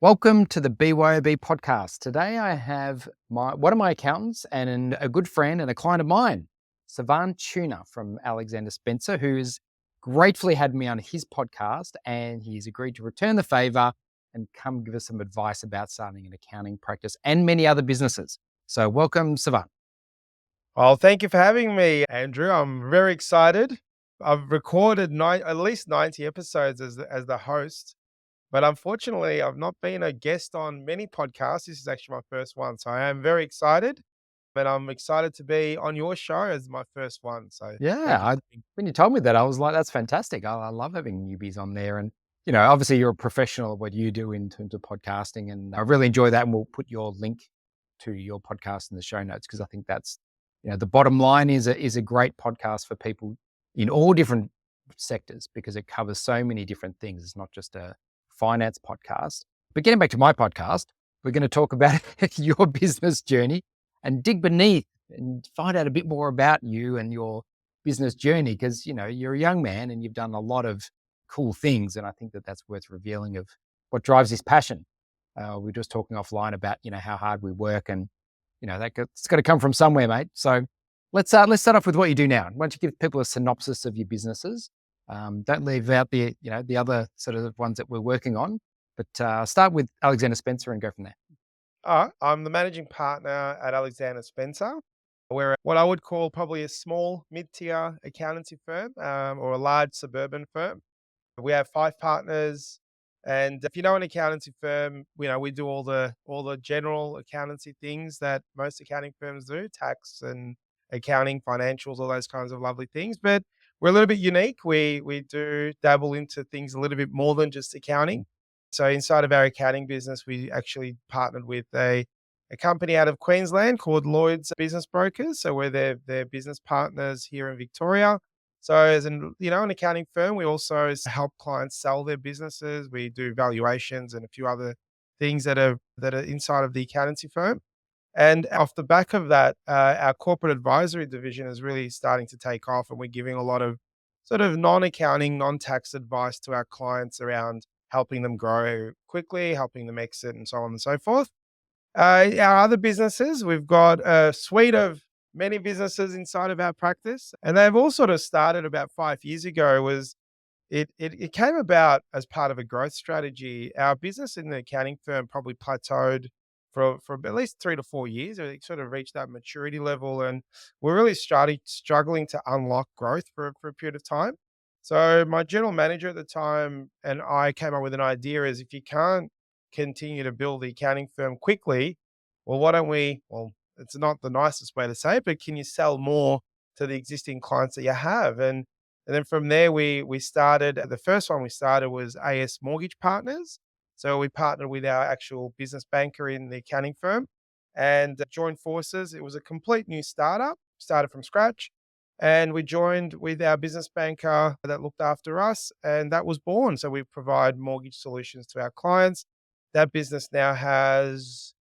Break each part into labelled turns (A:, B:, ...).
A: Welcome to the BYOB podcast. Today I have one of my accountants and a good friend and a client of mine, Sevan Tuna from Alexander Spencer, who has gratefully had me on his podcast, and he's agreed to return the favor and come give us some advice about starting an accounting practice and many other businesses. So welcome, Sevan.
B: Well, thank you for having me, Andrew. I'm very excited. I've recorded at least 90 episodes as the host, but unfortunately, I've not been a guest on many podcasts. This is actually my first one, so I am very excited. But I'm excited to be on your show as my first one. So
A: Yeah,
B: thank you.
A: when you told me that, I was like, that's fantastic. I love having newbies on there. And, obviously you're a professional at what you do in terms of podcasting. And I really enjoy that. And we'll put your link to your podcast in the show notes because I think that's, the bottom line is a great podcast for people in all different sectors because it covers so many different things. It's not just a finance podcast. But getting back to my podcast, we're going to talk about your business journey and dig beneath and find out a bit more about you and your business journey because you're a young man and you've done a lot of cool things, and I think that that's worth revealing of what drives this passion. We were just talking offline about how hard we work, and it's got to come from somewhere, mate. So let's start off with what you do now. Why don't you give people a synopsis of your businesses? Don't leave out the other sort of ones that we're working on, but start with Alexander Spencer and go from there.
B: I'm the managing partner at Alexander Spencer. We're what I would call probably a small mid-tier accountancy firm, or a large suburban firm. We have 5 partners, and if you know an accountancy firm, we do all the general accountancy things that most accounting firms do, tax and accounting, financials, all those kinds of lovely things. But we're a little bit unique. We do dabble into things a little bit more than just accounting. So inside of our accounting business, we actually partnered with a company out of Queensland called Lloyd's Business Brokers. So we're their business partners here in Victoria. So as an accounting firm, we also help clients sell their businesses. We do valuations and a few other things that are inside of the accountancy firm. And off the back of that, our corporate advisory division is really starting to take off, and we're giving a lot of sort of non-accounting, non-tax advice to our clients around helping them grow quickly, helping them exit, and so on and so forth. Our other businesses, we've got a suite of many businesses inside of our practice, and they've all sort of started about 5 years ago. It came about as part of a growth strategy. Our business in the accounting firm probably plateaued for at least 3 to 4 years. It sort of reached that maturity level, and we're really struggling to unlock growth for a period of time. So my general manager at the time and I came up with an idea: is if you can't continue to build the accounting firm quickly, well, why don't we? Well, it's not the nicest way to say it, but can you sell more to the existing clients that you have? And then from there, we started. The first one we started was AS Mortgage Partners. So we partnered with our actual business banker in the accounting firm and joined forces. It was a complete new startup, started from scratch. And we joined with our business banker that looked after us, and that was born. So we provide mortgage solutions to our clients. That business now has,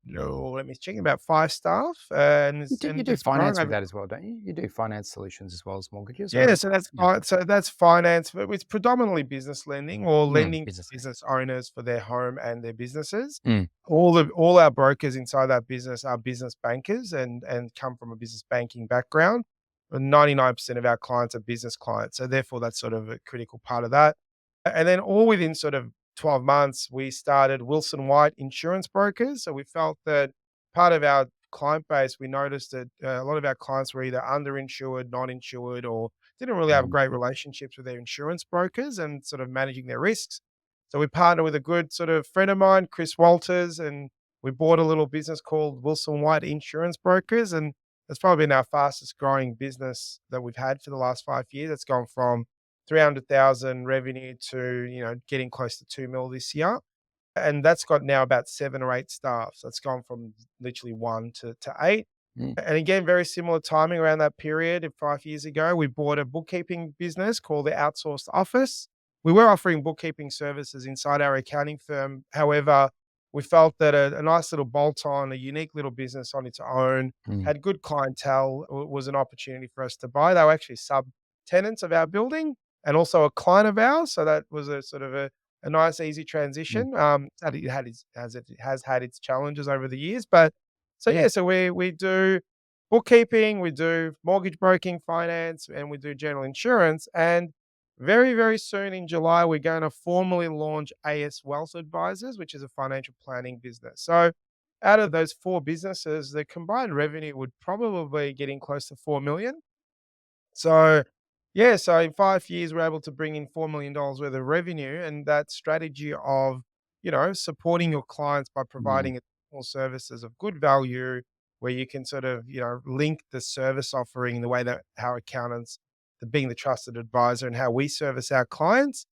B: no, let me check, about 5 staff, and
A: You
B: it's,
A: do, you
B: and
A: do
B: it's growing
A: finance with
B: over.
A: that as well, don't you? You do finance solutions as well as mortgages,
B: Yeah,
A: or
B: so that's
A: yeah,
B: fine. So that's finance, but it's predominantly business lending or lending to
A: business.
B: business owners for their home and their businesses.
A: Mm.
B: All our brokers inside that business are business bankers and come from a business banking background. But 99% of our clients are business clients, so therefore that's sort of a critical part of that. And then all within sort of 12 months, we started Wilson White Insurance Brokers. So we felt that part of our client base, we noticed that a lot of our clients were either underinsured, not insured, or didn't really have
A: Mm.
B: great relationships with their insurance brokers and sort of managing their risks. So we partnered with a good sort of friend of mine, Chris Walters, and we bought a little business called Wilson White Insurance Brokers. And that's probably been our fastest growing business that we've had for the last 5 years. It's gone from 300,000 revenue to, getting close to 2 mil this year. And that's got now about 7 or 8 staff. So it's gone from literally 1 to 8.
A: Mm.
B: And again, very similar timing around that period. 5 years ago, we bought a bookkeeping business called the Outsourced Office. We were offering bookkeeping services inside our accounting firm. However, we felt that a nice little bolt on, a unique little business on its own,
A: Mm.
B: had good clientele, was an opportunity for us to buy. They were actually sub tenants of our building and also a client of ours. So that was a sort of a nice easy
A: Mm,
B: transition. It has had its challenges over the years, but so yeah, so we do bookkeeping, we do mortgage broking, finance, and we do general insurance. And very, very soon in July, we're going to formally launch AS Wealth Advisors, which is a financial planning business. So out of those four businesses, the combined revenue would probably be getting close to 4 million. So, yeah, so in 5 years, we're able to bring in $4 million worth of revenue, and that strategy of, supporting your clients by
A: mm,
B: providing additional services of good value, where you can sort of, link the service offering, the way that how accountants, being the trusted advisor, and how we service our clients,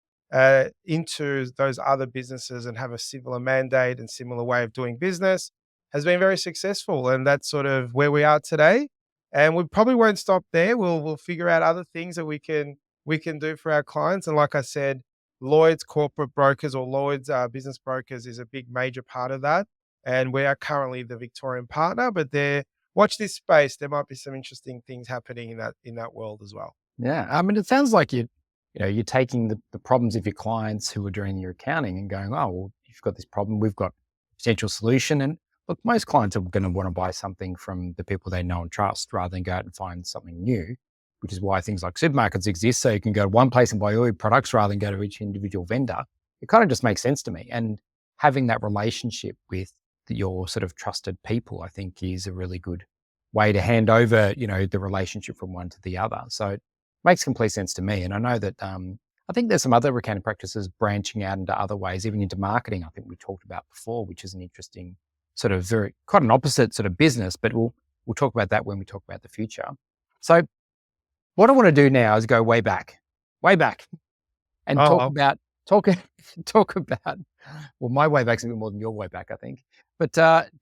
B: into those other businesses and have a similar mandate and similar way of doing business has been very successful. And that's sort of where we are today, and we probably won't stop there. We'll figure out other things that we can do for our clients. And like I said, Lloyd's corporate brokers or Lloyd's business brokers is a big major part of that. And we are currently the Victorian partner, but there watch this space. There might be some interesting things happening in that world as well.
A: yeah. I mean, it sounds like you're taking the problems of your clients who are doing your accounting and going, oh, well, you've got this problem, we've got a potential solution. And look, most clients are going to want to buy something from the people they know and trust rather than go out and find something new, which is why things like supermarkets exist. So you can go to one place and buy all your products rather than go to each individual vendor. It kind of just makes sense to me. And having that relationship with your sort of trusted people, I think is a really good way to hand over, the relationship from one to the other. So makes complete sense to me. And I know that I think there's some other accounting practices branching out into other ways, even into marketing. I think we talked about before, which is an interesting sort of very quite an opposite sort of business, but we'll talk about that when we talk about the future. So what I want to do now is go way back, and
B: Oh,
A: talk
B: well.
A: about talk talk about well, my way back's a bit more than your way back, I think. But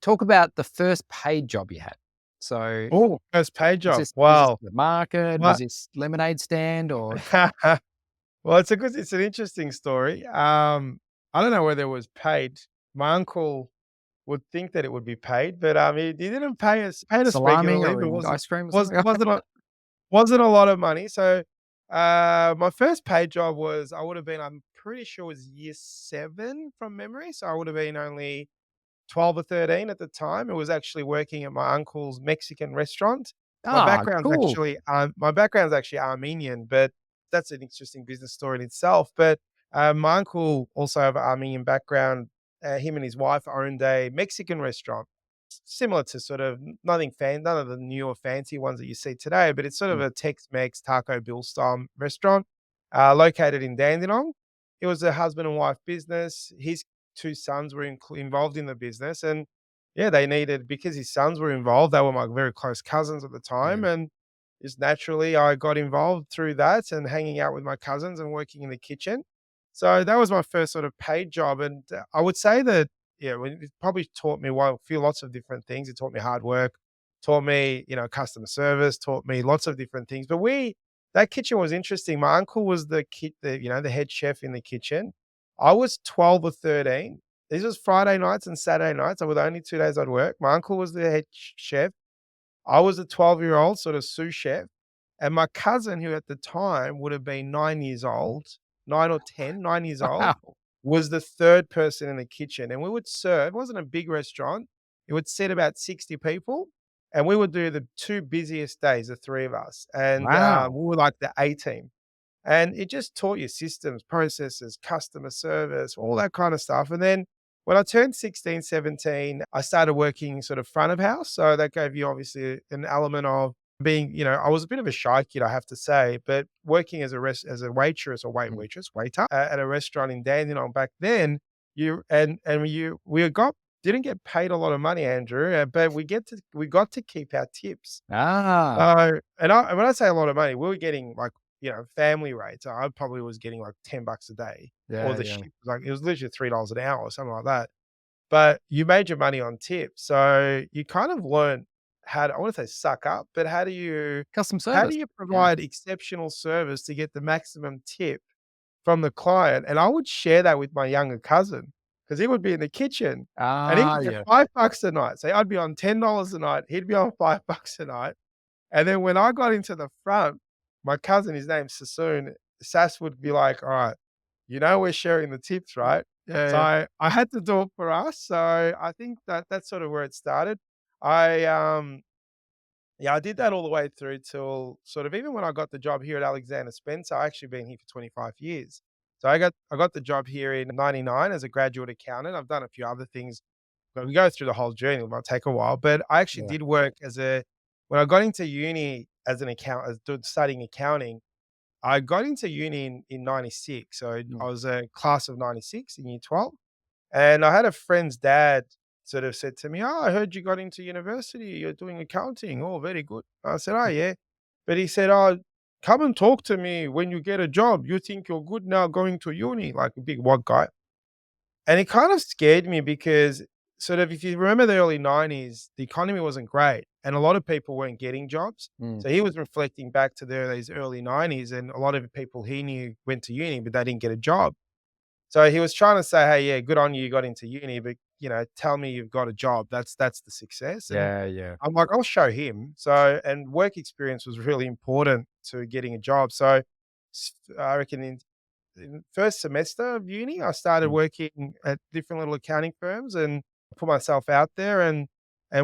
A: talk about the first paid job you had. So
B: Oh, first paid
A: was
B: job.
A: this
B: Wow.
A: the market? Was
B: What?
A: this lemonade stand or
B: Well, it's an interesting story. I don't know whether it was paid. My uncle would think that it would be paid, but he didn't pay us
A: salami
B: regularly,
A: or
B: but
A: in ice cream or
B: was
A: something?
B: wasn't a lot of money. So my first paid job was I would have been, I'm pretty sure it was year 7 from memory. So I would have been only 12 or 13 at the time. It was actually working at my uncle's Mexican restaurant.
A: Ah, cool.
B: My background's actually Armenian, but that's an interesting business story in itself. But my uncle also have an Armenian background. Him and his wife owned a Mexican restaurant, similar to sort of none of the newer fancy ones that you see today, but it's sort of
A: Mm,
B: a Tex-Mex Taco Bill style restaurant, located in Dandenong. It was a husband and wife business. His 2 sons were involved in the business, and yeah, they needed, because his sons were involved, they were my very close cousins at the time,
A: yeah.
B: and just naturally, I got involved through that and hanging out with my cousins and working in the kitchen. So that was my first sort of paid job, and I would say that, yeah, it probably taught me, well, a few lots of different things. It taught me hard work, taught me, customer service, taught me lots of different things. But that kitchen was interesting. My uncle was the head chef in the kitchen. I was 12 or 13. This was Friday nights and Saturday nights. I were the only 2 days I'd work. My uncle was the head chef. I was a 12-year-old sort of sous chef, and my cousin, who at the time would have been 9 years old, 9 or 10, 9 years old,
A: Wow.
B: was the 3rd person in the kitchen, and we would serve, it wasn't a big restaurant, it would seat about 60 people, and we would do the 2 busiest days, the 3 of us, and,
A: Wow.
B: we were like the A team. And it just taught you systems, processes, customer service, all that kind of stuff. And then when I turned 16, 17, I started working sort of front of house. So that gave you obviously an element of being, I was a bit of a shy kid, I have to say, but working as a waitress or
A: Mm.
B: waiter at a restaurant in Dandenong back then, we didn't get paid a lot of money, Andrew, but we got to keep our tips.
A: Ah,
B: And when I say a lot of money, we were getting like, family rates. I probably was getting like $10 a day, or
A: yeah,
B: the
A: yeah.
B: shift was like, it was literally $3 an hour or something like that. But you made your money on tips. So you kind of learn how to, I want to say suck up, but
A: Custom
B: how do
A: service.
B: you
A: Yeah.
B: provide exceptional service to get the maximum tip from the client? And I would share that with my younger cousin, because he would be in the kitchen and he
A: Ah,
B: would get
A: yeah.
B: $5 a night. So I'd be on $10 a night, he'd be on $5 a night. And then when I got into the front, my cousin, his name's Sassoon, Sass would be like, "All right, we're sharing the tips, right?
A: Yeah,
B: So
A: yeah.
B: I had to do it for us. So I think that that's sort of where it started. I Yeah, I did that all the way through till sort of even when I got the job here at Alexander Spencer. I actually been here for 25 years. So I got the job here in '99 as a graduate accountant. I've done a few other things, but we go through the whole journey. It might take a while, but I actually
A: Yeah.
B: did work when I got into uni as an studying accounting. I got into uni in '96. So I
A: Mm.
B: was a class of '96 in year 12. And I had a friend's dad sort of said to me, "Oh, I heard you got into university. You're doing accounting. Oh, very good." I said, "Oh, yeah." But he said, "Oh, come and talk to me when you get a job. You think you're good now going to uni," like a big white guy. And it kind of scared me because sort of if you remember the early '90s, the economy wasn't great and a lot of people weren't getting jobs.
A: Mm.
B: So he was reflecting back to these early '90s, and a lot of the people he knew went to uni, but they didn't get a job. So he was trying to say, "Hey, yeah, good on you, you got into uni, but, tell me you've got a job. That's the success." And
A: Yeah, yeah.
B: I'm like, "I'll show him." So and work experience was really important to getting a job. So I reckon in first semester of uni, I started
A: Mm.
B: working at different little accounting firms and put myself out there. And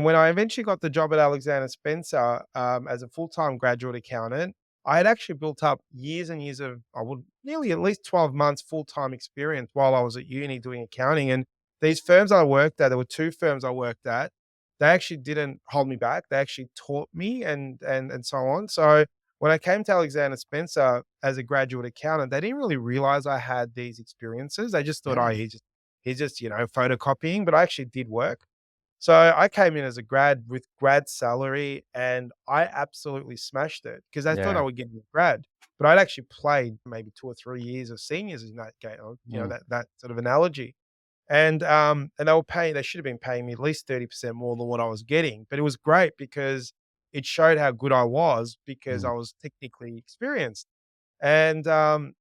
B: when I eventually got the job at Alexander Spencer as a full time graduate accountant, I had actually built up years and years of I would nearly at least 12 months full time experience while I was at uni doing accounting. And these firms I worked at, there were two firms I worked at. They actually didn't hold me back. They actually taught me and so on. So when I came to Alexander Spencer as a graduate accountant, they didn't really realize I had these experiences. They just thought,
A: Yeah.
B: "Oh, he's just, photocopying," but I actually did work. So I came in as a grad with grad salary and I absolutely smashed it because they thought I
A: Yeah.
B: would get a grad, but I'd actually played maybe 2 or 3 years of seniors in that game, or,
A: Mm.
B: that sort of analogy. And they should have been paying me at least 30% more than what I was getting, but it was great because it showed how good I was because
A: Mm.
B: I was technically experienced. And,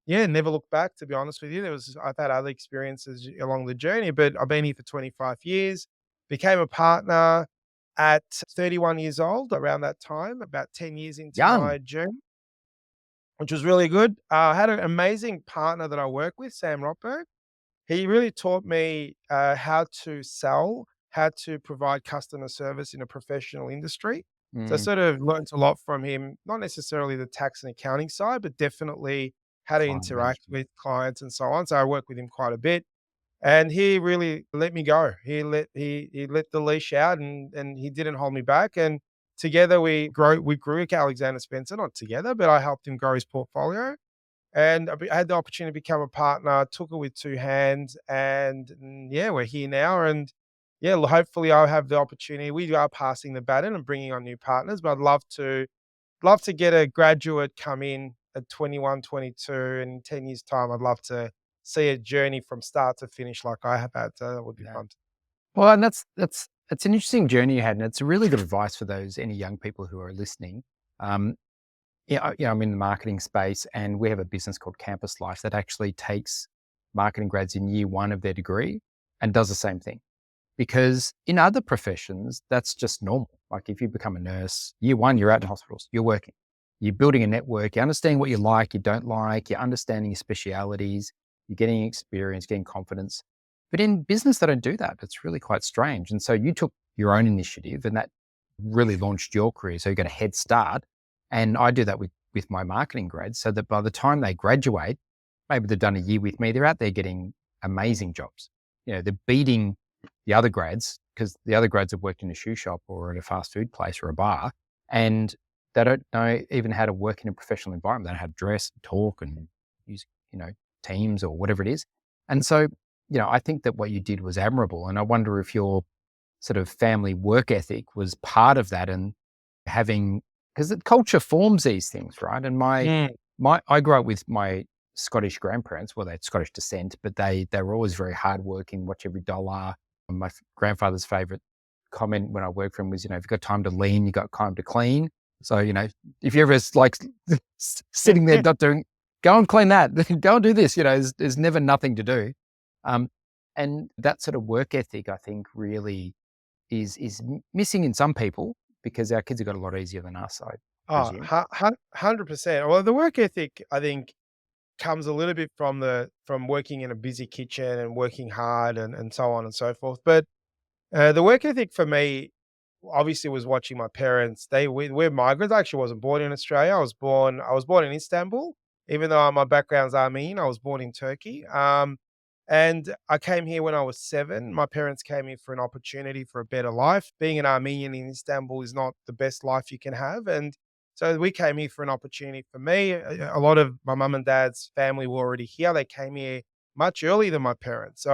B: yeah, never looked back, to be honest with you. I've had other experiences along the journey, but I've been here for 25 years, became a partner at 31 years old around that time, about 10 years into
A: Young.
B: my journey, which was really good. I had an amazing partner that I work with, Sam Rotberg. He really taught me, how to sell, how to provide customer service in a professional industry. So I
A: Mm.
B: sort of learnt a lot from him, not necessarily the tax and accounting side, but definitely how to
A: Client
B: interact
A: management.
B: with clients and so on. So I work with him quite a bit, and he really let me go. He let the leash out, and he didn't hold me back. And together we grew Alexander Spencer, not together, but I helped him grow his portfolio. And I had the opportunity to become a partner, took it with 2 hands, and, yeah, we're here now, and, yeah, hopefully, I'll have the opportunity. We are passing the baton and bringing on new partners, but I'd love to get a graduate come in at 21, 22, and in 10 years' time, I'd love to see a journey from start to finish like I have had, so that would be
A: Yeah.
B: fun.
A: Well, and that's an interesting journey you had, and it's a really good advice for those any young people who are listening. Um, I'm in the marketing space, and we have a business called Campus Life that actually takes marketing grads in year one of their degree and does the same thing. Because in other professions, that's just normal. Like if you become a nurse, year one, you're out in hospitals, you're working, you're building a network, you're understanding what you like, you don't like, you're understanding your specialities, you're getting experience, getting confidence. But in business, they don't do that. It's really quite strange. And so you took your own initiative, and that really launched your career. So you got a head start. And I do that with my marketing grads so that by the time they graduate, maybe they've done a year with me, they're out there getting amazing jobs. They're beating the other grads because the other grads have worked in a shoe shop or at a fast food place or a bar, and they don't know even how to work in a professional environment. They don't know how to dress, talk, and use Teams or whatever it is. And so, I think that what you did was admirable, and I wonder if your sort of family work ethic was part of that, and having because the culture forms these things, right? And
B: Mm.
A: I grew up with my Scottish grandparents. Well, they had Scottish descent, but they were always very hardworking, watch every dollar. And my grandfather's favorite comment when I worked for him was, if you've got time to lean, you got time to clean. So, if you're ever like sitting there not doing, go and clean that, go and do this, there's never nothing to do. Um, and that sort of work ethic, I think, really is missing in some people because our kids have got a lot easier than us, I
B: Oh,
A: presume.
B: 100%. Well, the work ethic, I think comes a little bit from working in a busy kitchen and working hard and so on and so forth. But the work ethic for me obviously was watching my parents. We're migrants. I actually wasn't born in Australia. I was born in Istanbul, even though my background's Armenian. I was born in Turkey. And I came here when I was 7. My parents came here for an opportunity for a better life. Being an Armenian in Istanbul is not the best life you can have. And so we came here for an opportunity for me. A lot of my mum and dad's family were already here. They came here much earlier than my parents.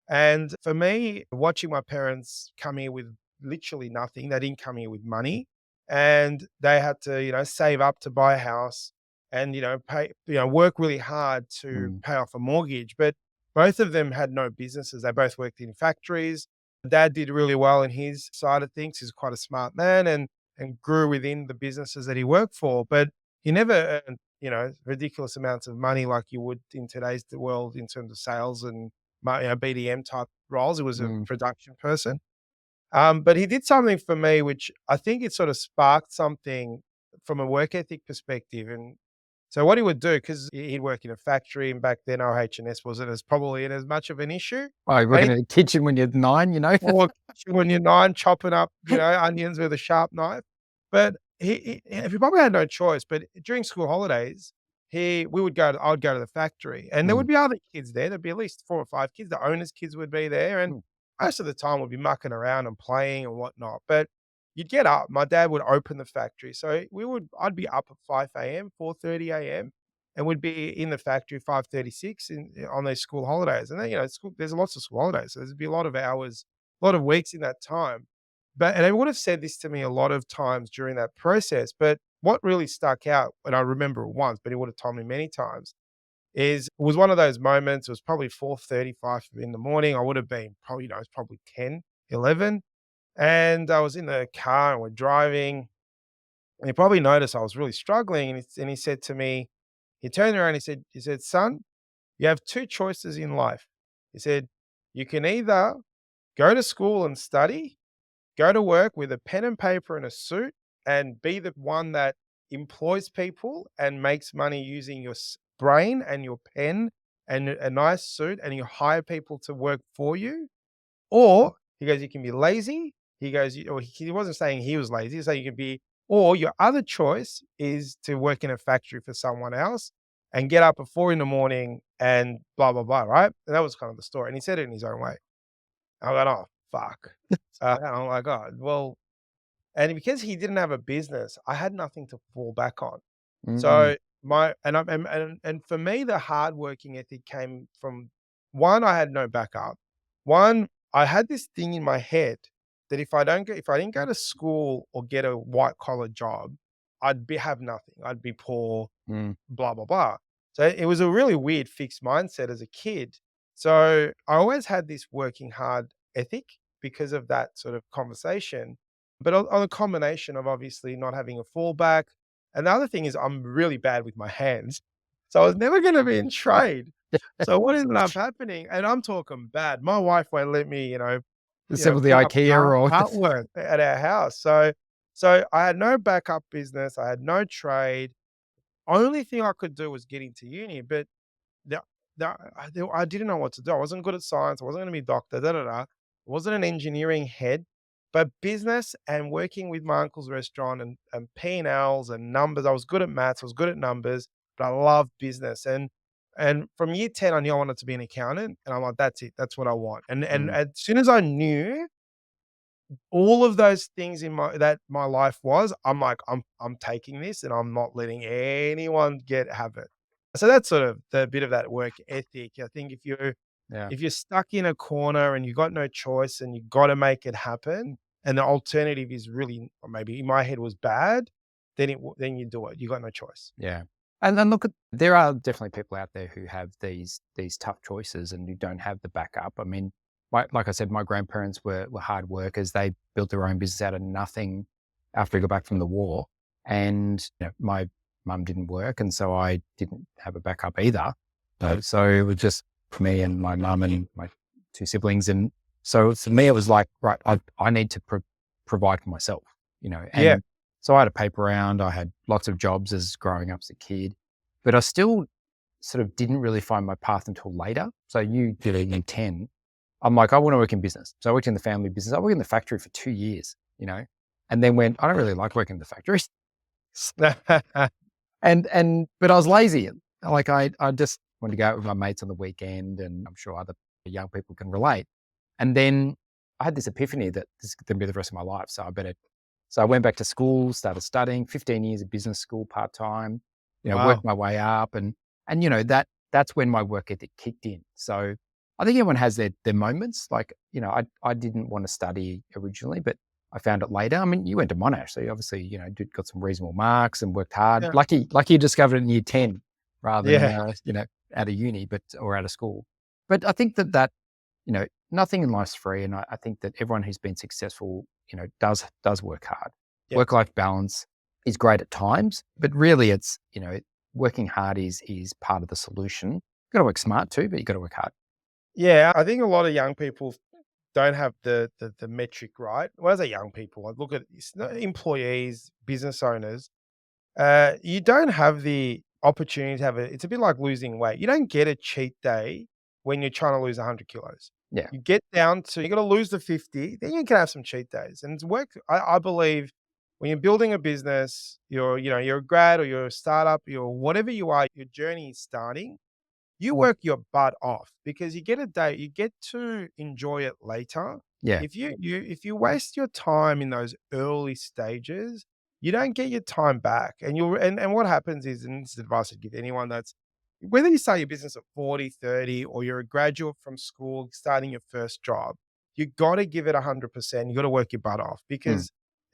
B: And for me, watching my parents come here with literally nothing, they didn't come here with money, and they had to, save up to buy a house and, pay, work really hard to
A: Mm,
B: pay off a mortgage. But both of them had no businesses. They both worked in factories. Dad did really well in his side of things. He's quite a smart man and grew within the businesses that he worked for. But he never earned, ridiculous amounts of money like you would in today's world in terms of sales and BDM type roles. He was a
A: mm.
B: production person. But he did something for me, which I think it sort of sparked something from a work ethic perspective. And so what he would do, because he'd work in a factory, and back then OH&S wasn't as probably as much of an issue.
A: Oh, you're
B: And
A: working in the kitchen when you're 9, you know?
B: or when you're 9 chopping up, onions with a sharp knife. But he probably had no choice, but during school holidays, I would go to the factory, and there
A: Mm,
B: would be other kids there. There'd be at least 4 or 5 kids. The owners' kids would be there, and
A: mm,
B: most of the time we'd be mucking around and playing and whatnot. But you'd get up, my dad would open the factory. So I'd be up at 5 a.m., 4:30 a.m., and we'd be in the factory 5:36 on those school holidays. And then, there's lots of school holidays, so there'd be a lot of hours, a lot of weeks in that time. And they would have said this to me a lot of times during that process. But what really stuck out, and I remember it once, but he would have told me many times, is it was one of those moments. It was probably 4:35 in the morning. I would have been probably, it's probably 10, 11. And I was in the car and we're driving. And he probably noticed I was really struggling. And he said to me, he turned around, he said, son, you have 2 choices in life. He said, you can either go to school and study, go to work with a pen and paper and a suit, and be the one that employs people and makes money using your brain and your pen and a nice suit, and you hire people to work for you. Or he goes, you can be lazy. He goes, or he wasn't saying he was lazy. He's saying you can be, or your other choice is to work in a factory for someone else and get up at 4 in the morning and blah, blah, blah. Right. And that was kind of the story. And he said it in his own way. I went, oh, fuck. And I'm like, oh, well, and because he didn't have a business, I had nothing to fall back on.
A: mm,
B: So my and for me, the hard working ethic came from, one, I had no backup. One, I had this thing in my head that if I didn't go to school or get a white collar job, have nothing. I'd be poor,
A: mm,
B: blah, blah, blah. So it was a really weird fixed mindset as a kid. So I always had this working hard ethic because of that sort of conversation. But on a combination of obviously not having a fallback. And the other thing is I'm really bad with my hands. So I was never going to be in trade. So what ended up happening, and I'm talking bad, my wife won't let me,
A: Some of the
B: put up
A: IKEA or
B: artwork at our house. So I had no backup business. I had no trade. Only thing I could do was get into uni, but the I didn't know what to do. I wasn't good at science. I wasn't gonna be a doctor, da, da, da. I wasn't an engineering head, but business and working with my uncle's restaurant and P&Ls and numbers. I was good at maths. I was good at numbers, but I love business. And from year 10, I knew I wanted to be an accountant, and I'm like, "That's it. That's what I want." And
A: Mm,
B: as soon as I knew all of those things in my life was, I'm like, I'm taking this and I'm not letting anyone have it. So that's sort of the bit of that work ethic. I think
A: yeah,
B: if you're stuck in a corner and you got no choice and you got to make it happen, and the alternative is really, or maybe in my head was bad, then you do it. You got no choice.
A: yeah. And then look at there are definitely people out there who have these tough choices and who don't have the backup. I mean, like I said, my grandparents were hard workers. They built their own business out of nothing after we got back from the war. And my mum didn't work, and so I didn't have a backup either. So it was just me and my mum and my 2 siblings. And so for me, it was like, right, I need to provide for myself,
B: Yeah.
A: and so I had a paper round. I had lots of jobs as growing up as a kid, but I still sort of didn't really find my path until later. So you did it in 10. I'm like, I want to work in business. So I worked in the family business. I worked in the factory for 2 years, and then went, I don't really like working in the factory. But I was lazy. Like I just wanted to go out with my mates on the weekend, and I'm sure other young people can relate. And then I had this epiphany that this is going to be the rest of my life. So I went back to school, started studying, 15 years of business school part-time, worked
B: Wow.
A: my way up, and that's when my work ethic kicked in. So I think everyone has their moments. Like, I didn't want to study originally, but I found it later. I mean, you went to Monash, so you obviously, got some reasonable marks and worked hard.
B: Yeah.
A: Lucky you discovered it in year 10 rather than,
B: Yeah.
A: out of uni, or out of school. But I think that, nothing in life's free. And I think that everyone who's been successful, does work hard.
B: Yeah.
A: Work-life balance is great at times, but really it's, working hard is part of the solution. You got to work smart too, but you got to work hard.
B: Yeah. I think a lot of young people don't have the metric right. Well, as a young people, I look at employees, business owners. You don't have the opportunity to have it's a bit like losing weight. You don't get a cheat day when you're trying to lose 100 kilos.
A: Yeah.
B: You get down to, you got to lose the 50, then you can have some cheat days. And it's work. I believe when you're building a business, you're a grad or you're a startup, you're whatever you are, your journey is starting. You work your butt off because you get a day, you get to enjoy it later.
A: Yeah.
B: If you waste your time in those early stages, you don't get your time back. And what happens is, and this is advice I'd give anyone that's whether you start your business at 40, 30, or you're a graduate from school starting your first job, you gotta give it 100%. You gotta work your butt off
A: Mm.
B: because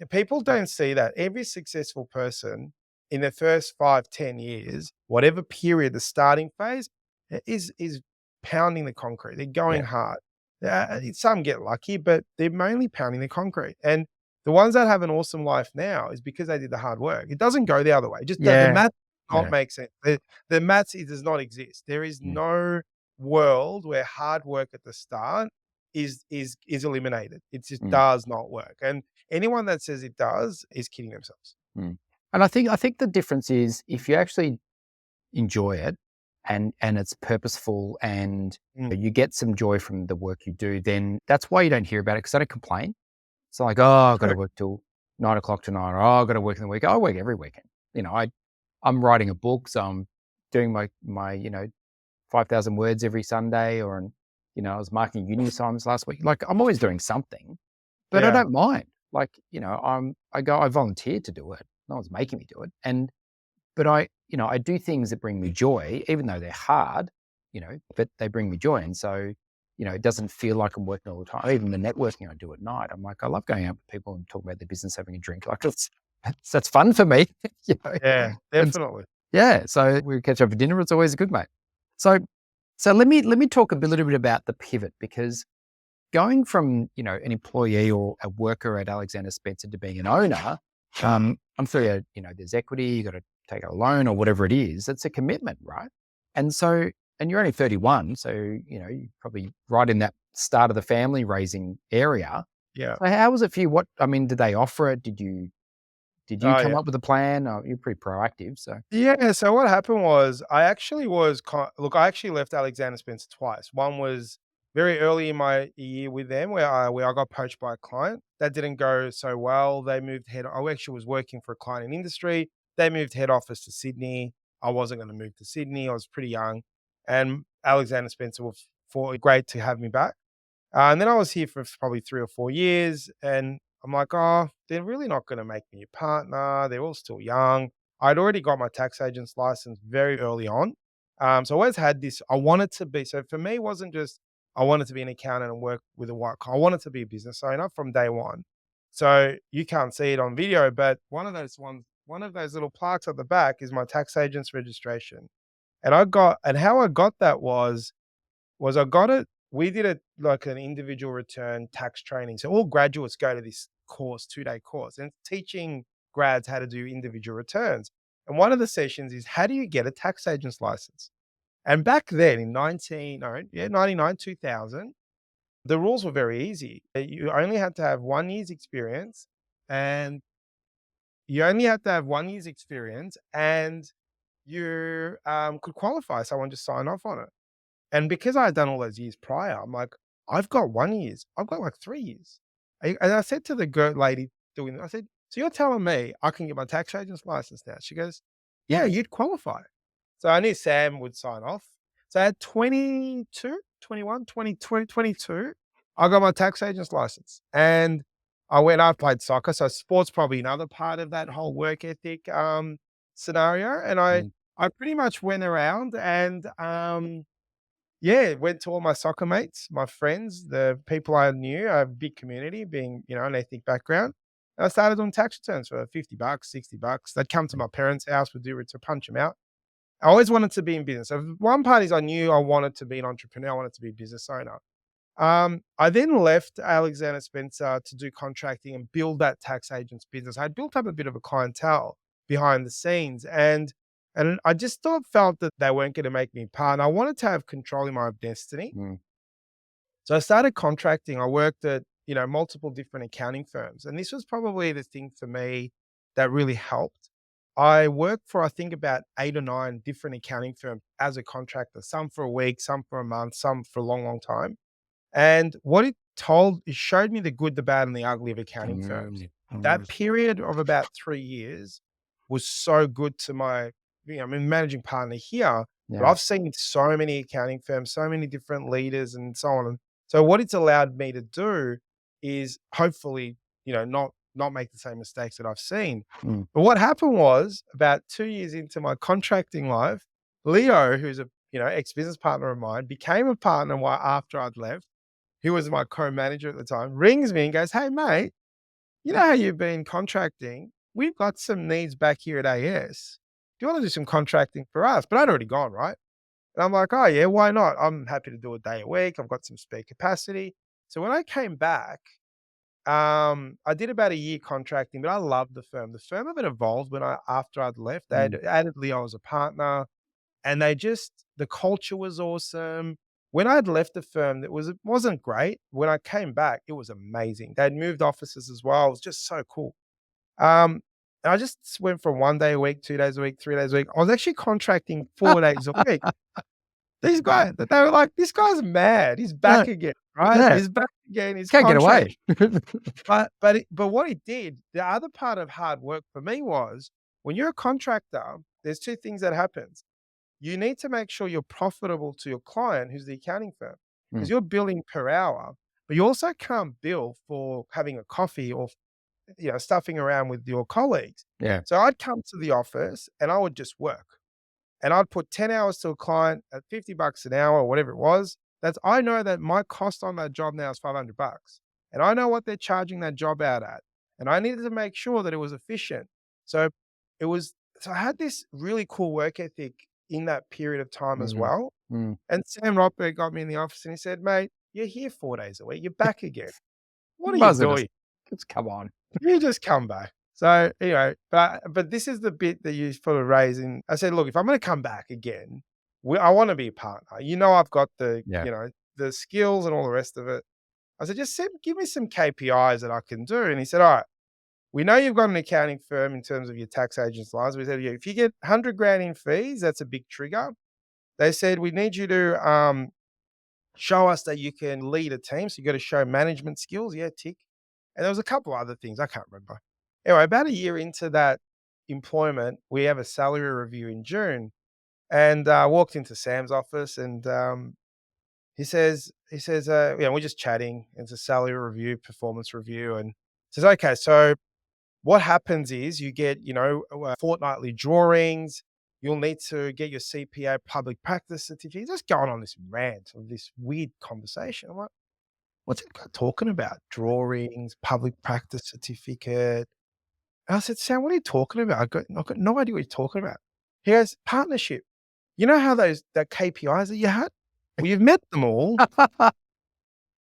B: people don't see that every successful person in their first 5, 10 years, whatever period, the starting phase, is pounding the concrete. They're going
A: Yeah.
B: hard. Some get lucky, but they're mainly pounding the concrete. And the ones that have an awesome life now is because they did the hard work. It doesn't go the other way. Just the
A: Yeah.
B: math does not
A: Yeah.
B: make sense. The maths, it does not exist. There is
A: Mm.
B: no world where hard work at the start is eliminated. It just
A: Mm.
B: does not work. And anyone that says it does is kidding themselves.
A: Mm. And I think the difference is if you actually enjoy it and it's purposeful and
B: Mm,
A: you get some joy from the work you do, then that's why you don't hear about it because I don't complain. It's not like, oh, I've got to
B: true.
A: work till 9 o'clock tonight, or oh, I've got to work in the week. I work every weekend. I'm writing a book, so I'm doing my 5,000 words every Sunday, I was marking uni assignments last week. Like I'm always doing something, but I
B: Yeah.
A: don't mind. Like, I volunteered to do it. No one's making me do it. But I do things that bring me joy, even though they're hard, but they bring me joy. And so, it doesn't feel like I'm working all the time. Even the networking I do at night, I'm like, I love going out with people and talking about their business, having a drink. Like that's fun for me, you know.
B: Yeah,
A: And
B: definitely.
A: yeah, so we catch up for dinner. It's always a good mate. So, so let me talk a little bit about the pivot because going from an employee or a worker at Alexander Spencer to being an owner, I'm sure there's equity. You got to take out a loan or whatever it is. It's a commitment, right? And so, and you're only 31, so you're probably right in that start of the family raising area.
B: Yeah.
A: So how was it for you? Did they offer it? Did you
B: Oh,
A: come
B: yeah.
A: up with a plan? Oh, you're pretty proactive, so
B: Yeah, so what happened was I actually look, I actually left Alexander Spence twice. One was very early in my year with them where I got poached by a client. That didn't go so well. They moved head I actually was working for a client in industry. They moved head office to Sydney. I wasn't gonna move to Sydney. I was pretty young. And Alexander Spencer were for great to have me back. And then I was here for probably 3 or 4 years, and I'm like, "Oh, they're really not gonna make me a partner. They're all still young." I'd already got my tax agent's license very early on. So I always had this I wanted to be so for me, it wasn't just I wanted to be an accountant and work with a white collar. I wanted to be a business owner from day one. So you can't see it on video, but one of those little plaques at the back is my tax agent's registration. And how I got that was I got it we did it like an individual return tax training. So all graduates go to this course, 2-day course, and it's teaching grads how to do individual returns. And one of the sessions is how do you get a tax agent's license? And back then in 99, 2000, the rules were very easy. You only had to have 1 year's experience and you only had to have 1 year's experience and you could qualify. Someone just sign off on it. And because I had done all those years prior, I'm like, I've got 1 years. I've got like 3 years. And I said to the girl lady doing it, I said, so you're telling me I can get my tax agent's license now? She goes, yeah, you'd qualify. So I knew Sam would sign off. So at 22, 21, 20, 20, 22, I got my tax agent's license. And I played soccer. So sport's probably another part of that whole work ethic scenario. And
A: Mm.
B: I pretty much went around and yeah, went to all my soccer mates, my friends, the people I knew, a big community being, an ethnic background. And I started doing tax returns for $50, $60. They'd come to my parents' house, would do it to punch them out. I always wanted to be in business. So one part is I knew I wanted to be an entrepreneur. I wanted to be a business owner. I then left Alexander Spencer to do contracting and build that tax agent's business. I built up a bit of a clientele behind the scenes, and I just felt that they weren't going to make me part. And I wanted to have control in my own destiny.
A: Mm.
B: So I started contracting. I worked at multiple different accounting firms, and this was probably the thing for me that really helped. I worked for I think about 8 or 9 different accounting firms as a contractor. Some for a week, some for a month, some for a long, long time. And what it showed me the good, the bad, and the ugly of accounting firms. That period of about 3 years was so good to I'm a managing partner here, but
A: Yeah.
B: I've seen so many accounting firms, so many different leaders and so on. And so what it's allowed me to do is hopefully, not make the same mistakes that I've seen.
A: Mm.
B: But what happened was about 2 years into my contracting life, Leo, who's a, ex-business partner of mine, became a partner after I'd left. He was my co-manager at the time, rings me and goes, hey, mate, you know how you've been contracting? We've got some needs back here at AS. Do you want to do some contracting for us? But I'd already gone, right? And I'm like, oh, yeah, why not? I'm happy to do a day a week. I've got some spare capacity. So when I came back, I did about a year contracting, but I loved the firm. The firm had evolved after I'd left. They had
A: Mm.
B: added Leo as a partner, and the culture was awesome. When I had left the firm, it wasn't great. When I came back, it was amazing. They'd moved offices as well. It was just so cool. And I just went from 1 day a week, 2 days a week, 3 days a week. I was actually contracting 4 days a week. These guys, they were like, this guy's mad. He's back
A: Yeah.
B: again, right?
A: Yeah.
B: He's back again. He's
A: Can't get away.
B: But what it did, the other part of hard work for me was when you're a contractor, there's 2 things that happens. You need to make sure you're profitable to your client, who's the accounting firm, because
A: Mm.
B: you're billing per hour, but you also can't bill for having a coffee or, stuffing around with your colleagues.
A: Yeah.
B: So I'd come to the office and I would just work. And I'd put 10 hours to a client at $50 an hour or whatever it was. I know that my cost on that job now is $500. And I know what they're charging that job out at. And I needed to make sure that it was efficient. So it was, so I had this really cool work ethic in that period of time as
A: Mm.
B: well.
A: Mm.
B: And Sam Rotberg got me in the office and he said, mate, you're here 4 days a week. You're back again. What are you
A: Buzzing us.
B: doing?
A: Just come on.
B: You just come back. So, but this is the bit that you sort of raise in. I said, look, if I'm going to come back again, I want to be a partner. I've got
A: Yeah.
B: the skills and all the rest of it. I said, just give me some KPIs that I can do. And he said, all right, we know you've got an accounting firm in terms of your tax agent's license. We said, yeah, if you get 100 grand in fees, that's a big trigger. They said, we need you to show us that you can lead a team. So you got to show management skills. Yeah, tick. And there was a couple other things. I can't remember. Anyway, about a year into that employment, we have a salary review in June. And I walked into Sam's office and we're just chatting. It's a salary review, performance review. And he says, okay, so what happens is you get, fortnightly drawings. You'll need to get your CPA public practice certificate. Just going on this rant of this weird conversation. I'm like, what's that guy talking about? Drawings, public practice certificate. And I said, Sam, what are you talking about? I've got no idea what you're talking about. He goes, partnership. You know how that KPIs that you had? Well, you've met them all.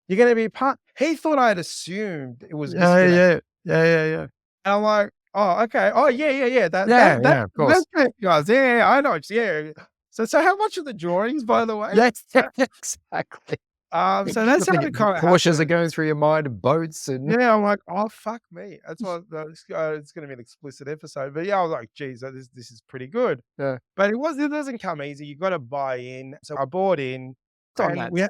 B: You're going to be a part. He thought I had assumed it was just going to.
A: Yeah.
B: And I'm like, oh, okay. Oh, yeah.
A: Yeah, of course.
B: That's KPIs. Yeah, I know. Yeah. So how much are the drawings, by the way?
A: Yes, exactly.
B: So that's how
A: Like,
B: it kind of
A: Porsches are
B: happened.
A: going through your mind, and boats and
B: Yeah, I'm like, "Oh, fuck me." That's why it's gonna be an explicit episode, but yeah, I was like, "Geez, this is pretty good."
A: yeah.
B: But it doesn't come easy, you gotta buy in. So I bought in
A: It's on
B: and
A: that.
B: we ha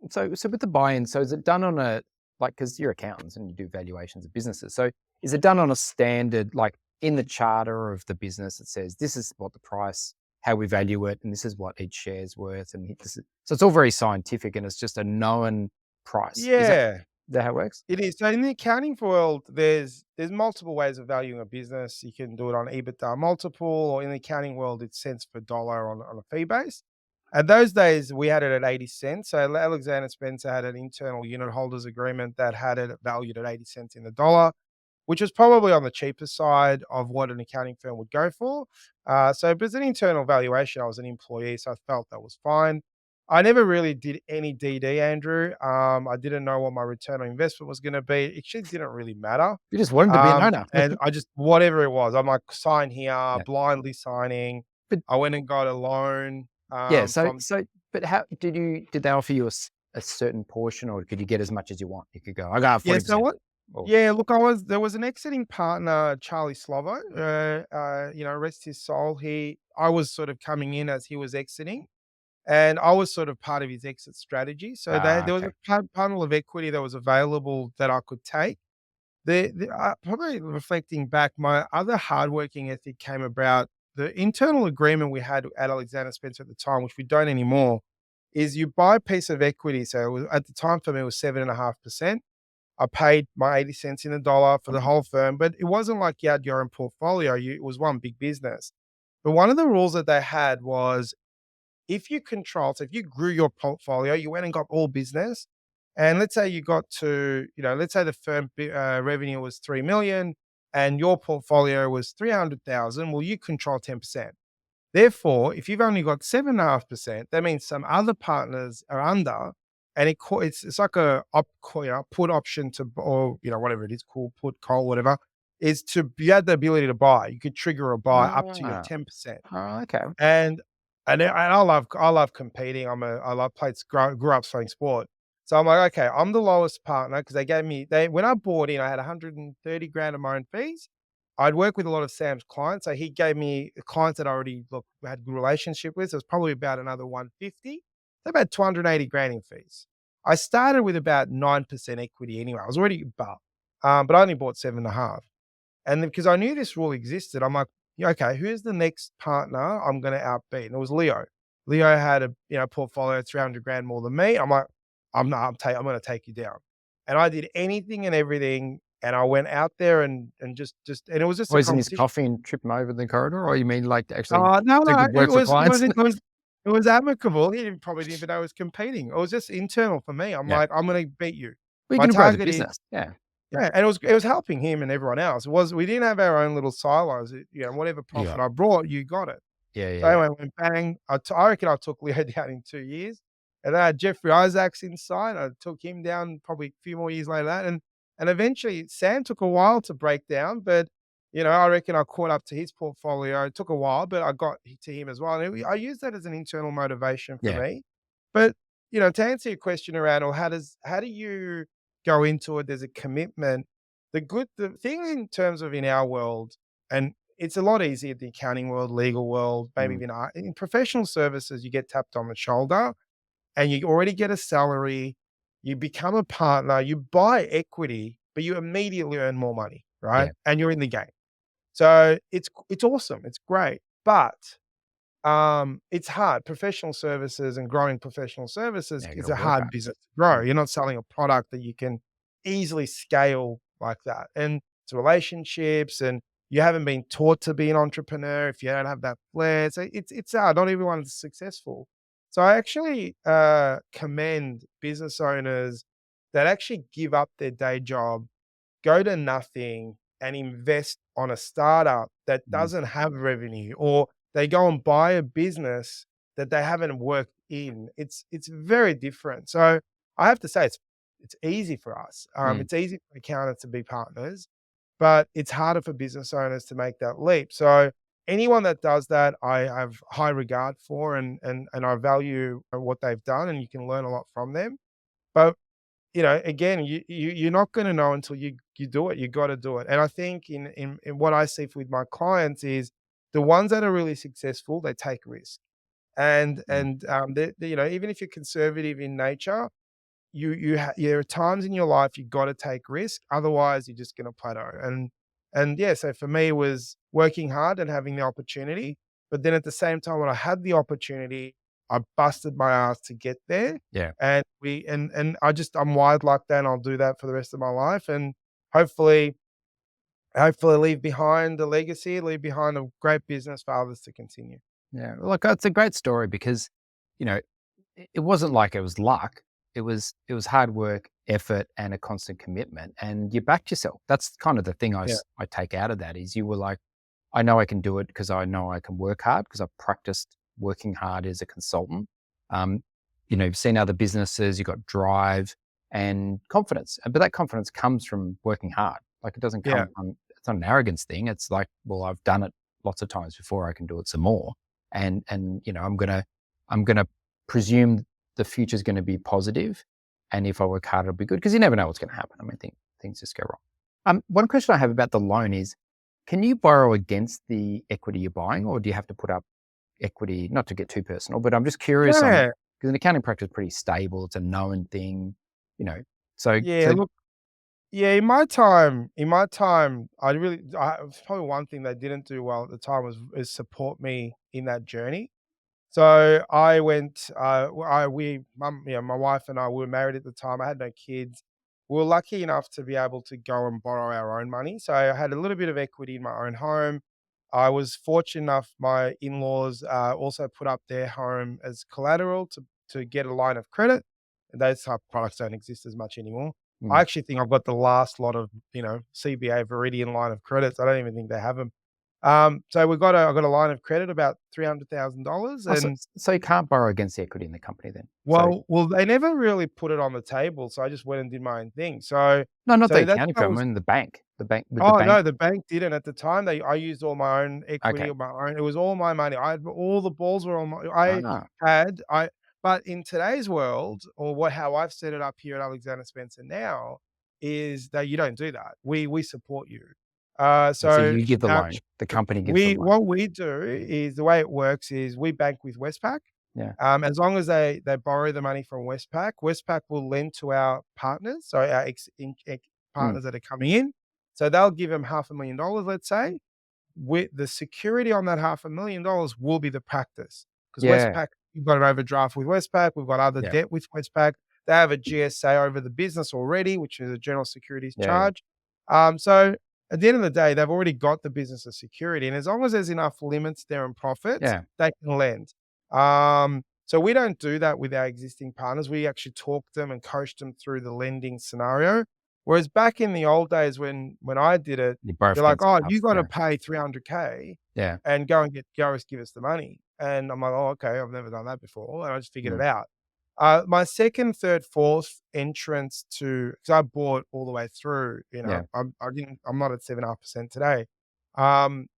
A: So with the buy-in, so is it done on a like, because 'cause you're accountants and you do valuations of businesses, so is it done on a standard, like, in the charter of the business, it says, "This is what the price, how we value it, and this is what each share's worth, and this is," so it's all very scientific, and it's just a known price.
B: Yeah.
A: Is that how it works?
B: It is. So in the accounting world, there's multiple ways of valuing a business. You can do it on EBITDA multiple, or in the accounting world, it's cents per dollar on a fee base. And those days, we had it at 80 cents. So Alexander Spencer had an internal unit holders agreement that had it valued at 80 cents in the dollar, which was probably on the cheaper side of what an accounting firm would go for. So it was an internal valuation. I was an employee, so I felt that was fine. I never really did any DD, Andrew. I didn't know what my return on investment was going to be. It actually didn't really matter.
A: You just wanted to be an owner.
B: And I just, whatever it was, I'm like, sign here,
A: Yeah.
B: blindly signing.
A: But
B: I went and got a loan
A: yeah,
B: from,
A: but how did they offer you a certain portion, or could you get as much as you want? You could go, "I got
B: yeah, so
A: 40%."
B: what?
A: Or
B: Yeah, look, there was an exiting partner, Charlie Slovo, rest his soul. I was sort of coming in as he was exiting, and I was sort of part of his exit strategy. So there was
A: okay.
B: a bundle of equity that was available that I could take. Probably reflecting back, my other hardworking ethic came about. The internal agreement we had at Alexander Spencer at the time, which we don't anymore, is you buy a piece of equity. So it was, at the time for me, it was 7.5%. I paid my 80 cents in the dollar for the
A: Okay.
B: whole firm, but it wasn't like you had your own portfolio. It was one big business. But one of the rules that they had was so if you grew your portfolio, you went and got all business, and let's say you got to, let's say the firm revenue was 3 million and your portfolio was 300,000. Well, you control 10%. Therefore, if you've only got 7.5%, that means some other partners are under, and it's like put option to, or whatever it is, called put, call, whatever, is to you had the ability to buy. You could trigger a buy up to your
A: Ah.
B: 10%.
A: Oh, okay.
B: And I love competing. I love played grew up playing sport. So I'm like, okay, I'm the lowest partner because they when I bought in, I had 130 grand of my own fees. I'd work with a lot of Sam's clients, so he gave me clients that I already had good relationship with. So it was probably about another 150, so about 280 grand in fees. I started with about 9% equity anyway. I was already above, but I only bought 7.5. And then because I knew this rule existed, I'm like, "Yeah, okay, who's the next partner I'm gonna outbeat?" And it was Leo. Leo had a, portfolio 300 grand more than me. I'm like, I'm gonna take you down." And I did anything and everything, and I went out there and just and it was just a
A: Poison his
B: competition.
A: coffee and trip him over the corridor, or you mean, like, to actually
B: No,
A: do
B: no,
A: good work for clients?
B: it was amicable. He probably didn't even know I was competing. It was just internal for me. I'm
A: Yeah.
B: like, "I'm gonna beat you."
A: Well, you're
B: My
A: gonna grow the
B: target is
A: business. Yeah.
B: yeah, and it was helping him and everyone else. We didn't have our own little silos. Whatever
A: Yeah.
B: profit I brought, you got it.
A: Yeah, yeah,
B: So
A: yeah.
B: anyway, went bang. I reckon I took Leo down in 2 years, and then I had Jeffrey Isaacs inside. I took him down probably a few more years later that, and eventually Sam took a while to break down, but, I reckon I caught up to his portfolio. It took a while, but I got to him as well, and I used that as an internal motivation for
A: Yeah.
B: me. But, to answer your question around, or how do you go into it? There's a commitment. The thing in terms of in our world, and it's a lot easier in the accounting world, legal world, maybe
A: Mm.
B: even art. In professional services, you get tapped on the shoulder and you already get a salary. You become a partner, you buy equity, but you immediately earn more money, right?
A: Yeah.
B: And you're in the game. So it's awesome. It's great. But it's hard. Professional services and growing professional services
A: Yeah, you
B: is
A: gotta
B: a
A: work
B: hard
A: hard.
B: business to grow.
A: Mm.
B: You're not selling a product that you can easily scale like that. And it's relationships, and you haven't been taught to be an entrepreneur if you don't have that flair. So it's hard. Not everyone's successful. So I actually commend business owners that actually give up their day job, go to nothing, and invest on a startup that
A: Mhm.
B: doesn't have revenue, or they go and buy a business that they haven't worked in. It's very different. So I have to say it's easy for us.
A: Mm.
B: It's easy for accountants to be partners, but it's harder for business owners to make that leap. So anyone that does that, I have high regard for, and I value what they've done, and you can learn a lot from them. But again, you're not going to know until you do it. You got to do it. And I think in what I see with my clients is the ones that are really successful, they take risk.
A: Mm.
B: Even if you're conservative in nature, there are times in your life you got to take risk, otherwise you're just going to plateau. And yeah, so for me, it was working hard and having the opportunity, but then at the same time, when I had the opportunity, I busted my ass to get there.
A: Yeah.
B: And I'm wired like that, and I'll do that for the rest of my life, and hopefully leave behind a legacy, leave behind a great business for others to continue.
A: Yeah. Look, it's a great story because, you know, it wasn't like it was luck. It was hard work, effort, and a constant commitment, and you backed yourself. That's kind of the thing
B: Yeah,
A: I take out of that is you were like, I know I can do it because I know I can work hard because I've practiced working hard as a consultant. Um, you've seen other businesses, you've got drive and confidence, but that confidence comes from working hard. Like it doesn't
B: yeah,
A: come from, it's not an arrogance thing. It's like, well, I've done it lots of times before. I can do it some more, and I'm gonna presume the future is going to be positive, and if I work hard, it'll be good because you never know what's going to happen. I mean, things just go wrong. One question I have about the loan is, can you borrow against the equity you're buying, or do you have to put up equity? Not to get too personal, but I'm just curious on
B: yeah,
A: because an accounting practice is pretty stable. It's a known thing, you know. So,
B: yeah.
A: so
B: Look, yeah. It's probably one thing they didn't do well at the time was is support me in that journey. So I went, my wife and I, we were married at the time. I had no kids. We were lucky enough to be able to go and borrow our own money. So I had a little bit of equity in my own home. I was fortunate enough, my in-laws also put up their home as collateral to get a line of credit. Those type of products don't exist as much anymore. I
A: mm.
B: actually think I've got the last lot of, CBA Viridian line of credits. I don't even think they have them. So I got a line of credit about $300,000,
A: Oh, so,
B: and
A: so you can't borrow against the equity in the company then. So
B: they never really put it on the table, so I just went and did my own thing. So
A: no, not the
B: so
A: accounting
B: that
A: firm,
B: was
A: I mean the bank with the
B: Oh,
A: bank.
B: no, the bank didn't at the time. I used all my own equity,
A: Okay.
B: or my own, it was all my money. I had all the balls were on my
A: Ah,
B: I but in today's world, or how I've set it up here at Alexander Spencer now, is that you don't do that. We support you.
A: so
B: So
A: you give the
B: now
A: loan. The company gives the loan.
B: what we do is the way it works is we bank with Westpac.
A: Yeah.
B: As long as they borrow the money from Westpac, Westpac will lend to our partners, so our
A: Mm.
B: partners that are coming in. So they'll give them $500,000, let's say. With the security on that $500,000 will be the practice, because
A: Yeah.
B: Westpac, we've got an overdraft with Westpac, we've got other
A: Yeah.
B: debt with Westpac. They have a GSA over the business already, which is a general securities
A: Yeah. Yeah.
B: charge. So at the end of the day, they've already got the business as security, and as long as there's enough limits there and profits,
A: Yeah.
B: they can lend. So we don't do that with our existing partners. We actually talk them and coach them through the lending scenario. Whereas back in the old days when I did it,
A: You borrow
B: they're like,
A: against
B: "Oh,
A: stuff.
B: you gotta
A: Yeah.
B: pay 300K
A: Yeah.
B: and give us the money." And I'm like, "Oh, okay, I've never done that before." And I just figured it
A: Mm.
B: out. My second, third, fourth entrance because I bought all the way through,
A: Yeah.
B: I'm not at 7.5% today. Um,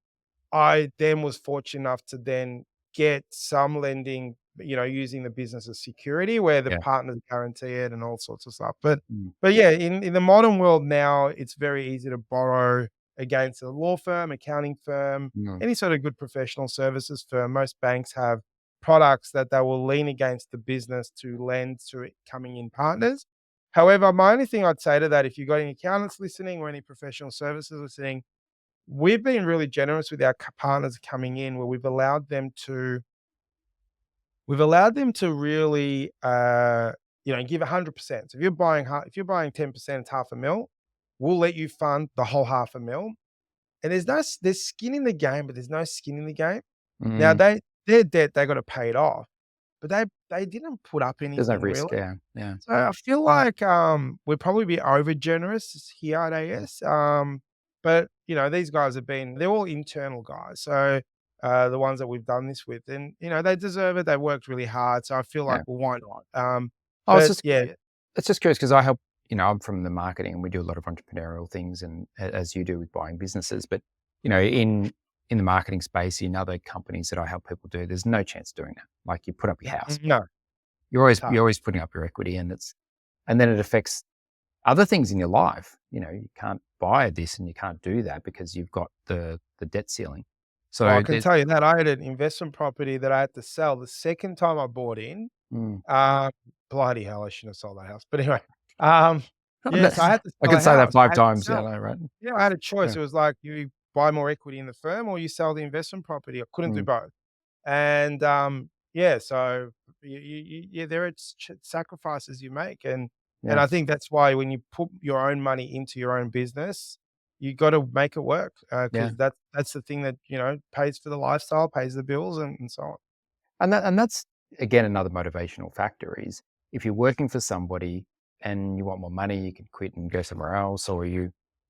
B: I then was fortunate enough to then get some lending, using the business as security where the
A: Yeah.
B: partners guarantee it and all sorts of stuff. But
A: Mm.
B: but yeah, in the modern world now, it's very easy to borrow against a law firm, accounting firm,
A: Mm.
B: any sort of good professional services firm. Most banks have products that they will lean against the business to lend to coming in partners. However, my only thing I'd say to that, if you've got any accountants listening or any professional services listening, we've been really generous with our partners coming in, where we've allowed them to really, give 100%. So if you're buying 10%, it's 500,000, we'll let you fund the whole 500,000. And there's skin in the game, but there's no skin in the game. Now
A: Mm.
B: their debt, they gotta pay it off, but they didn't put up
A: There's no
B: anything
A: risk.
B: really.
A: Yeah. Yeah.
B: So I feel like, we'd probably be over generous here at AS. But these guys they're all internal guys. So the ones that we've done this with, and they deserve it. They worked really hard. So I feel like,
A: Yeah.
B: well, why not?
A: I was
B: But
A: just
B: yeah,
A: it's just curious because I help, I'm from the marketing and we do a lot of entrepreneurial things and as you do with buying businesses, but in the marketing space, in other companies that I help people do, there's no chance doing that. Like you put up your house.
B: no,
A: You're always
B: it's hard.
A: you're always putting up your equity and and then it affects other things in your life. You can't buy this and you can't do that because you've got the debt ceiling.
B: Well, I
A: So
B: can
A: there's
B: tell you that I had an investment property that I had to sell the second time I bought in.
A: mm.
B: Uh, Bloody hell, I shouldn't have sold that house. But anyway, um, yeah, so I had to
A: I
B: sell
A: can
B: a
A: say that
B: house. I
A: 5
B: had to
A: times, yeah, I
B: sell.
A: know, right?
B: Yeah, I had a
A: Yeah.
B: choice. It was like you buy more equity in the firm or you sell the investment property. I couldn't do
A: Mm,
B: both. And yeah, so yeah, there are sacrifices you make, and
A: yeah,
B: I think that's why when you put your own money into your own business, you got to make it work
A: yeah.
B: because that's the thing that pays for the lifestyle, pays the bills, and so on.
A: And that's again another motivational factor is if you're working for somebody and you want more money, you can quit and go somewhere else, or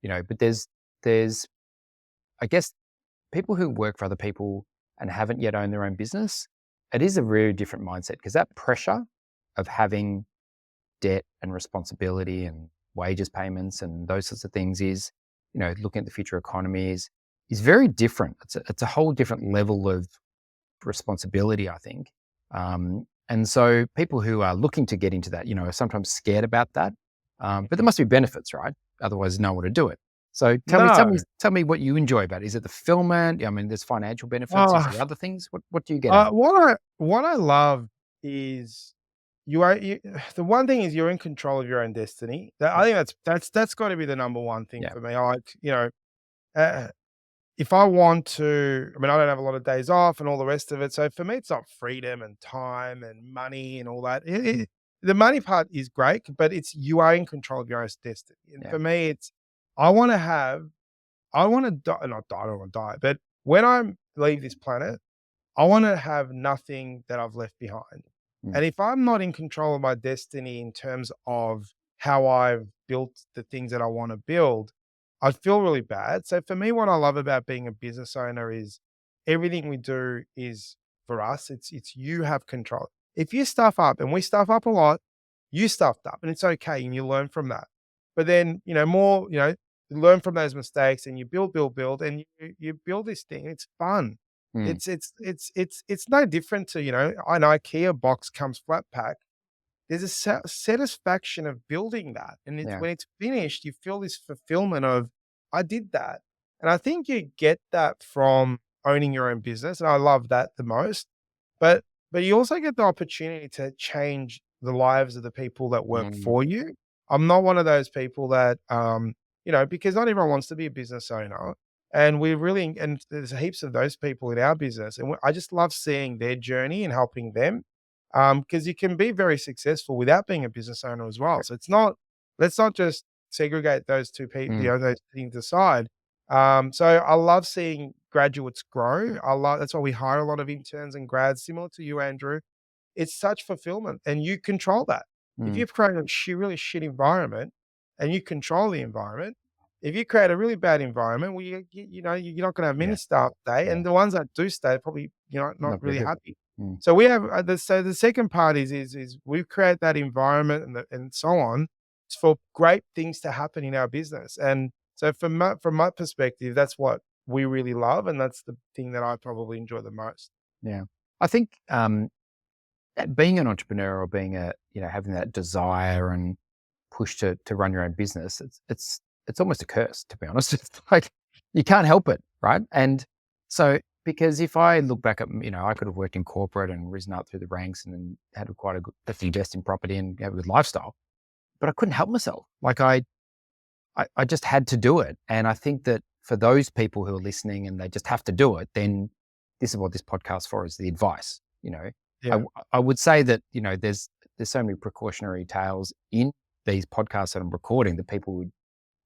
A: but there's I guess people who work for other people and haven't yet owned their own business, it is a very different mindset because that pressure of having debt and responsibility and wages payments and those sorts of things is, looking at the future economy is very different. It's a whole different level of responsibility, I think. And so people who are looking to get into that, are sometimes scared about that. But there must be benefits, right? Otherwise, no one would do it. So tell me, tell me,
B: No,
A: tell me what you enjoy about it. Is it the fulfillment? I mean, there's financial benefits. Is
B: oh,
A: there other things? What do you get out of it?
B: what I love is you the one thing is you're in control of your own destiny. I
A: Yeah,
B: think that's got to be the number one thing
A: yeah,
B: for me. I like uh, if I want to, I mean, I don't have a lot of days off and all the rest of it. So for me, it's not freedom and time and money and all that. The money part is great, but it's you are in control of your own destiny. And
A: yeah.
B: for me, it's I want to have, I want to die, not die, I don't want to die, but when I leave this planet, I want to have nothing that I've left behind.
A: Mm,
B: And if I'm not in control of my destiny in terms of how I've built the things that I want to build, I feel really bad. So for me, what I love about being a business owner is everything we do is for us. It's you have control. If you stuff up, and we stuff up a lot, you stuffed up, and it's okay, and you learn from that. But then more, you learn from those mistakes, and you build, and you build this thing. It's fun.
A: mm,
B: It's no different to an IKEA box comes flat pack. There's a satisfaction of building that, and
A: yeah.
B: when it's finished, you feel this fulfillment of, "I did that." And I think you get that from owning your own business, and I love that the most. But you also get the opportunity to change the lives of the people that work
A: Mm,
B: for you. I'm not one of those people that, because not everyone wants to be a business owner, and there's heaps of those people in our business, and I just love seeing their journey and helping them. Because you can be very successful without being a business owner as well. So let's not just segregate those two people,
A: mm,
B: those things aside. So I love seeing graduates grow. That's why we hire a lot of interns and grads, similar to you, Andrew. It's such fulfillment, and you control that. If
A: mm,
B: you've created a really shit environment and you control the environment, if you create a really bad environment, well, you're not going to have many
A: yeah,
B: staff stay,
A: yeah.
B: and the ones that do stay are probably not
A: Not very
B: really
A: good.
B: happy.
A: Mm,
B: So we have the second part is we create that environment and so on for great things to happen in our business. And so from my perspective, that's what we really love, and that's the thing that I probably enjoy the most.
A: yeah. I think being an entrepreneur or being having that desire and push to run your own business, it's almost a curse, to be honest. It's like you can't help it, right? And so because if I look back at, I could have worked in corporate and risen up through the ranks and then had quite a good, invest in property and have a good lifestyle, but I couldn't help myself. Like I just had to do it. And I think that for those people who are listening and they just have to do it, then this is what this podcast for is the advice. I,
B: Yeah.
A: w- I would say that, there's so many precautionary tales in these podcasts that I'm recording that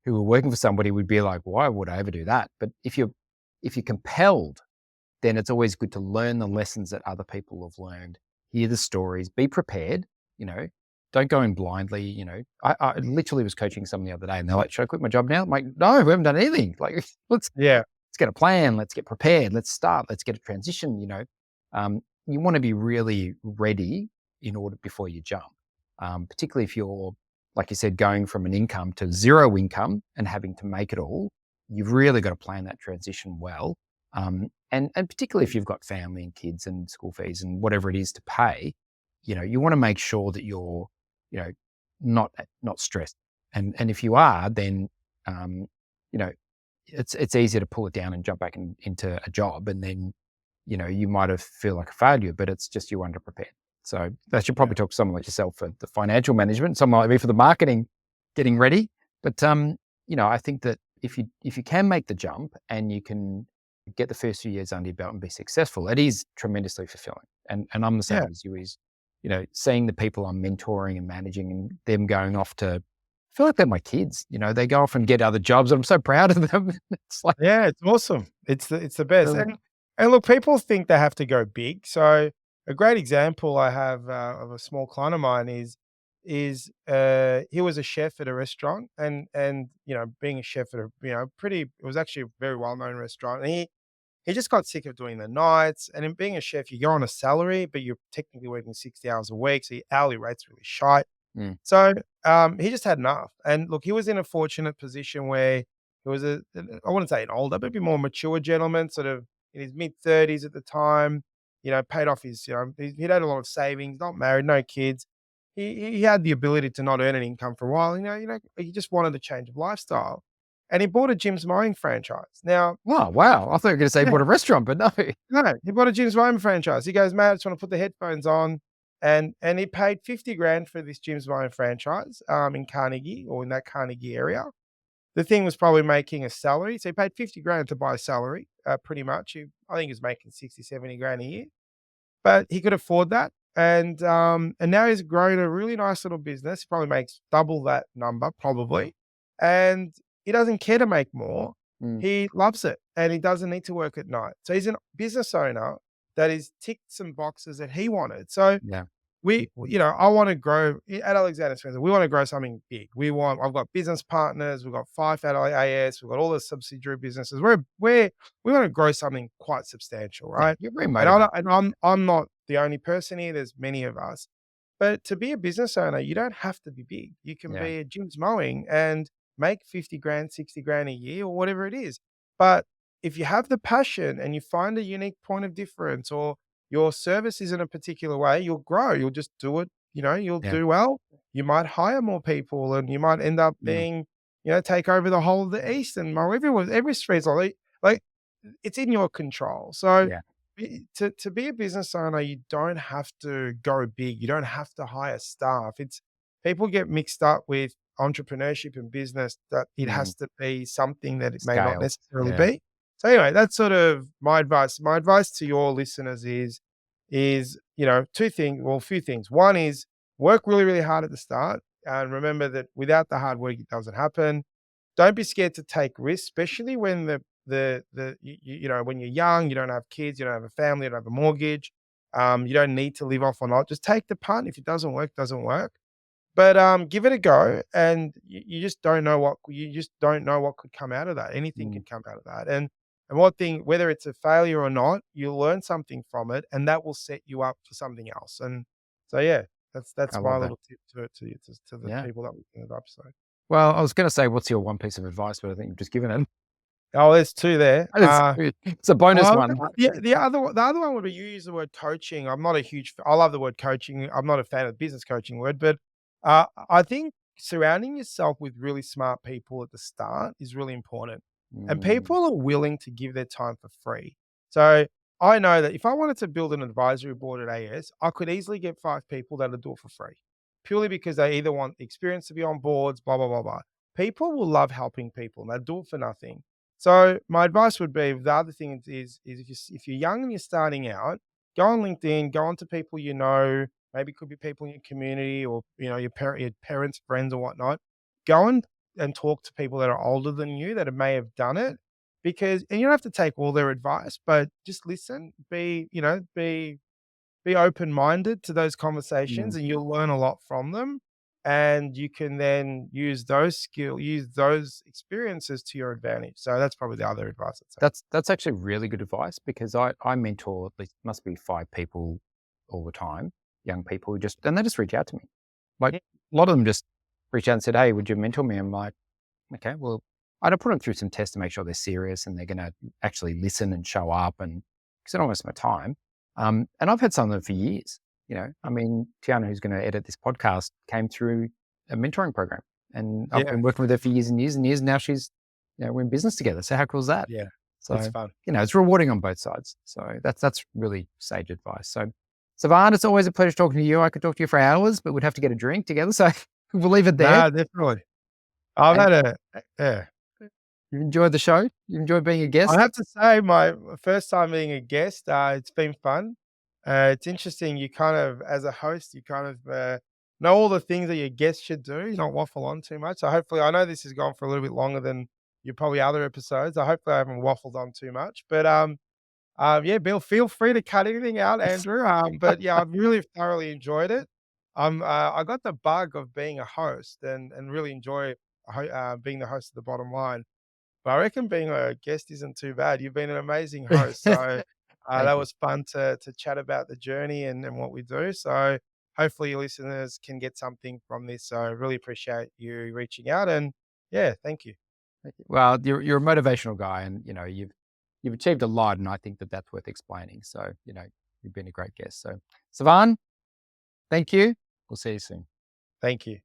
A: who are working for somebody would be like, why would I ever do that? But if you're compelled, then it's always good to learn the lessons that other people have learned, hear the stories, be prepared, you know, don't go in blindly. I literally was coaching someone the other day and they're like, should I quit my job now? I'm like, no, we haven't done anything. Like,
B: Yeah.
A: let's get a plan. Let's get prepared. Let's start. Let's get a transition. You want to be really ready in order before you jump, particularly if you're, like you said, going from an income to zero income and having to make it all. You've really got to plan that transition well. And particularly if you've got family and kids and school fees and whatever it is to pay, you want to make sure that you're, you know, not stressed. And if you are, then you know, it's easier to pull it down and jump back into a job, and then you might have feel like a failure, but it's just you underprepared. So that should
B: Yeah.
A: probably talk to someone like yourself for the financial management, someone like me for the marketing, getting ready. But I think that if you can make the jump and you can get the first few years under your belt and be successful, it is tremendously fulfilling. And I'm the
B: Yeah.
A: same as you. Is seeing the people I'm mentoring and managing and them going off to, I feel like they're my kids. They go off and get other jobs, and I'm so proud of them. It's like
B: Yeah, it's awesome. It's the best.
A: really,
B: And look, people think they have to go big. So a great example I have of a small client of mine is he was a chef at a restaurant, and being a chef at a pretty, it was actually a very well known restaurant. And he just got sick of doing the nights. And in being a chef, you go on a salary, but you're technically working 60 hours a week, so your hourly rate's really shite.
A: mm,
B: So, he just had enough. And look, he was in a fortunate position where he was I wouldn't say an older, but a bit more mature gentleman, sort of in his mid-30s at the time, paid off his, he'd had a lot of savings, not married, no kids. He had the ability to not earn an income for a while, he just wanted a change of lifestyle. And he bought a Jim's Mowing franchise. Now,
A: oh wow! I thought you were going to say
B: yeah,
A: bought a restaurant, but no.
B: no, he bought a Jim's Mowing franchise. He goes, "Mate, I just want to put the headphones on." And he paid 50 grand for this Jim's Mowing franchise, in Carnegie, or in that Carnegie area. The thing was probably making a salary. So he paid 50 grand to buy a salary, pretty much. I think he was making 60, 70 grand a year, but he could afford that. And now he's grown a really nice little business. He probably makes double that number, probably. And he doesn't care to make more.
A: Mm,
B: He loves it, and he doesn't need to work at night. So he's a business owner that is ticked some boxes that he wanted. So
A: yeah,
B: I want to grow at Alexander Spencer. We want to grow something big. I've got business partners. We've got 5 at AS. We've got all the subsidiary businesses. We want to grow something quite substantial,
A: yeah.
B: right?
A: You're very
B: And I
A: motivated.
B: don't, and I'm not the only person here. There's many of us. But to be a business owner, you don't have to be big. You can
A: Yeah,
B: be a Jim's Mowing and make 50 grand, 60 grand a year, or whatever it is. But if you have the passion and you find a unique point of difference, or your service is in a particular way, you'll grow. You'll just do it. You'll
A: yeah,
B: do well. You might hire more people, and you might end up
A: mm,
B: being, take over the whole of the East and mow every street. Like, it's in your control. So
A: yeah,
B: to be a business owner, you don't have to go big. You don't have to hire staff. It's People get mixed up with entrepreneurship and business, that it
A: mm,
B: has to be something that it may not
A: scale.
B: necessarily
A: Yeah,
B: be. So anyway, that's sort of my advice. My advice to your listeners is, two things, well, a few things. One is work really, really hard at the start. And remember that without the hard work, it doesn't happen. Don't be scared to take risks, especially when when you're young, you don't have kids, you don't have a family, you don't have a mortgage. You don't need to live off or not. Just take the punt. If it doesn't work, doesn't work. But give it a go, and you just don't know what could come out of that. Anything
A: mm,
B: could come out of that. And one thing, whether it's a failure or not, you'll learn something from it, and that will set you up for something else. And so, yeah,
A: I
B: that's my
A: love that.
B: little tip to the
A: Yeah.
B: people that listen to the episode.
A: Well, I was going to say, what's your one piece of advice, but I think you've just given it.
B: Oh, there's 2 there.
A: It's a bonus one.
B: The other one would be, you use the word coaching. I'm not a huge I love the word coaching. I'm not a fan of the business coaching word, but, I think surrounding yourself with really smart people at the start is really important, and
A: Mm,
B: people are willing to give their time for free. So, I know that if I wanted to build an advisory board at AS, I could easily get 5 people that'll do it for free, purely because they either want experience to be on boards, blah, blah, blah, blah. People will love helping people, and they'll do it for nothing. So my advice would be, the other thing is if you're young and you're starting out, go on LinkedIn, go on to people you know, maybe it could be people in your community, or your parents, friends, or whatnot. Go and talk to people that are older than you, that may have done it, and you don't have to take all their advice, but just listen, be open-minded to those
A: mm.
B: conversations, and you'll learn a lot from them. And you can then use those experiences to your advantage. So that's probably the other advice I'd say.
A: That's actually really good advice, because I mentor at least must be 5 people all the time, young people who they just reach out to me. Like,
B: Yeah,
A: a lot of them just reach out and said, "Hey, would you mentor me?" I'm like, "Okay, well," I don't put them through some tests to make sure they're serious and they're going to actually listen and show up, and because I don't waste my time. And I've had some of them for years. I mean, Tiana, who's going to edit this podcast, came through. a mentoring program, and I've
B: Yeah,
A: been working with her for years and years and years. Now she's, we're in business together. So how cool is that?
B: yeah, it's
A: So,
B: fun.
A: it's rewarding on both sides. So that's really sage advice. So, Sevan, it's always a pleasure talking to you. I could talk to you for hours, but we'd have to get a drink together. So we'll leave it there.
B: No, definitely. I've
A: And
B: had yeah.
A: you enjoyed the show. You enjoyed being a
B: I
A: guest.
B: have to say my first time being a guest, it's been fun. It's interesting, you kind of as a host, you kind of, know all the things that your guests should do, you don't waffle on too much. So hopefully I know this has gone for a little bit longer than your probably other episodes. I hopefully I haven't waffled on too much. But, yeah, Bill, feel free to cut anything out, Andrew. But yeah, I've really thoroughly enjoyed it. I got the bug of being a host and really enjoy being the host of the Bottom Line. But I reckon being a guest isn't too bad. You've been an amazing host. So that
A: Thank you.
B: was fun to chat about the journey and what we do. So hopefully your listeners can get something from this. So I really appreciate you reaching out. And yeah, thank you.
A: Thank you. Well, you're a motivational guy, and you've achieved a lot, and I think that that's worth explaining. So you've been a great guest. So, Savan, thank you. We'll see you soon.
B: Thank you.